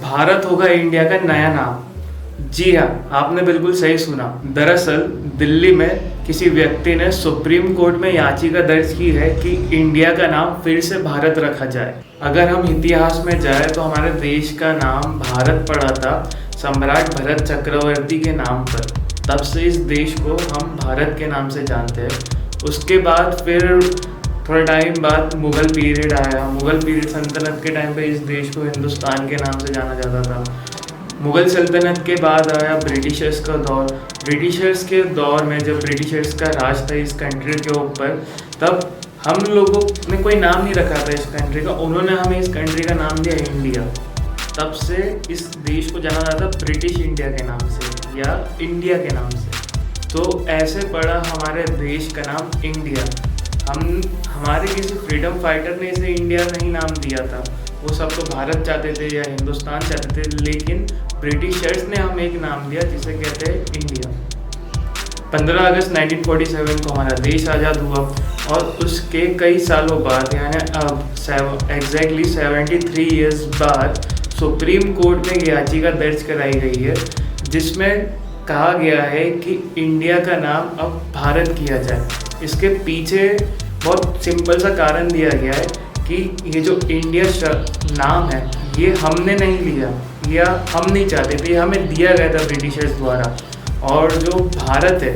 भारत होगा इंडिया का नया नाम। जी हाँ, आपने बिल्कुल सही सुना। दरअसल दिल्ली में किसी व्यक्ति ने सुप्रीम कोर्ट में याचिका दर्ज की है कि इंडिया का नाम फिर से भारत रखा जाए। अगर हम इतिहास में जाए तो हमारे देश का नाम भारत पड़ा था सम्राट भरत चक्रवर्ती के नाम पर। तब से इस देश को हम भारत के नाम से जानते हैं। उसके बाद फिर थोड़ा टाइम बाद मुग़ल पीरियड आया। मुग़ल पीरियड सल्तनत के टाइम पे इस देश को हिंदुस्तान के नाम से जाना जाता था। मुग़ल सल्तनत के बाद आया ब्रिटिशर्स का दौर। ब्रिटिशर्स के दौर में जब ब्रिटिशर्स का राज था इस कंट्री के ऊपर, तब हम लोगों ने कोई नाम नहीं रखा था इस कंट्री का। उन्होंने हमें इस कंट्री का नाम दिया इंडिया। तब से इस देश को जाना जाता ब्रिटिश इंडिया के नाम से या इंडिया के नाम से। तो ऐसे पड़ा हमारे देश का नाम इंडिया। हमारे किसी फ्रीडम फाइटर ने इसे इंडिया नहीं नाम दिया था। वो सब तो भारत चाहते थे या हिंदुस्तान चाहते थे, लेकिन ब्रिटिशर्स ने हमें एक नाम दिया जिसे कहते हैं इंडिया। 15 अगस्त 1947 को हमारा देश आज़ाद हुआ और उसके कई सालों बाद यानी अब एग्जैक्टली 73 ईयर्स बाद सुप्रीम कोर्ट में याचिका दर्ज कराई गई है, जिसमें कहा गया है कि इंडिया का नाम अब भारत किया जाए। इसके पीछे बहुत सिंपल सा कारण दिया गया है कि ये जो इंडिया नाम है ये हमने नहीं लिया या हम नहीं चाहते थे, ये हमें दिया गया था ब्रिटिशर्स द्वारा। और जो भारत है,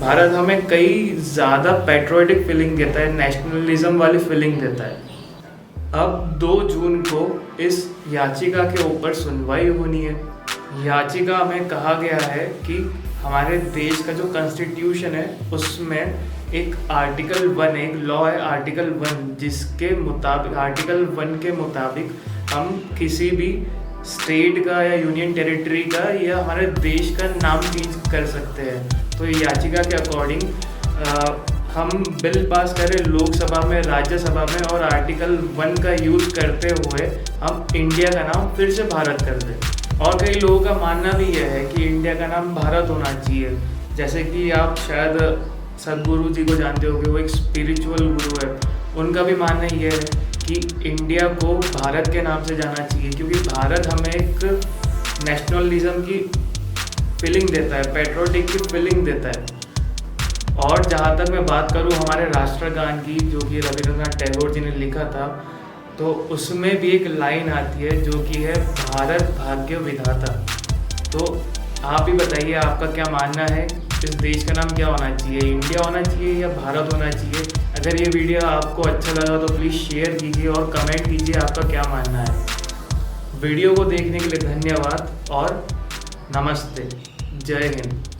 भारत हमें कई ज़्यादा पैट्रियोटिक फीलिंग देता है, नेशनलिज्म वाली फीलिंग देता है। अब 2 जून को इस याचिका के ऊपर सुनवाई होनी है। याचिका में कहा गया है कि हमारे देश का जो कॉन्स्टिट्यूशन है उसमें एक आर्टिकल 1 एक लॉ है आर्टिकल 1, जिसके मुताबिक आर्टिकल 1 के मुताबिक हम किसी भी स्टेट का या यूनियन टेरिटरी का या हमारे देश का नाम चेंज कर सकते हैं। तो ये याचिका के अकॉर्डिंग हम बिल पास करें लोकसभा में, राज्यसभा में और आर्टिकल 1 का यूज़ करते हुए हम इंडिया का नाम फिर से भारत कर दें। और कई लोगों का मानना भी यह है कि इंडिया का नाम भारत होना चाहिए। जैसे कि आप शायद सदगुरु जी को जानते होंगे, वो एक स्पिरिचुअल गुरु है। उनका भी मानना ये है कि इंडिया को भारत के नाम से जाना चाहिए, क्योंकि भारत हमें एक नेशनलिज्म की फीलिंग देता है, पैट्रियोटिक की फीलिंग देता है। और जहाँ तक मैं बात करूँ हमारे राष्ट्रगान की, जो कि रविंद्रनाथ टैगोर जी ने लिखा था, तो उसमें भी एक लाइन आती है जो कि है भारत भाग्य विधाता। तो आप ही बताइए, आपका क्या मानना है, इस देश का नाम क्या होना चाहिए, इंडिया होना चाहिए या भारत होना चाहिए? अगर ये वीडियो आपको अच्छा लगा तो प्लीज़ शेयर कीजिए और कमेंट कीजिए आपका क्या मानना है। वीडियो को देखने के लिए धन्यवाद और नमस्ते। जय हिंद।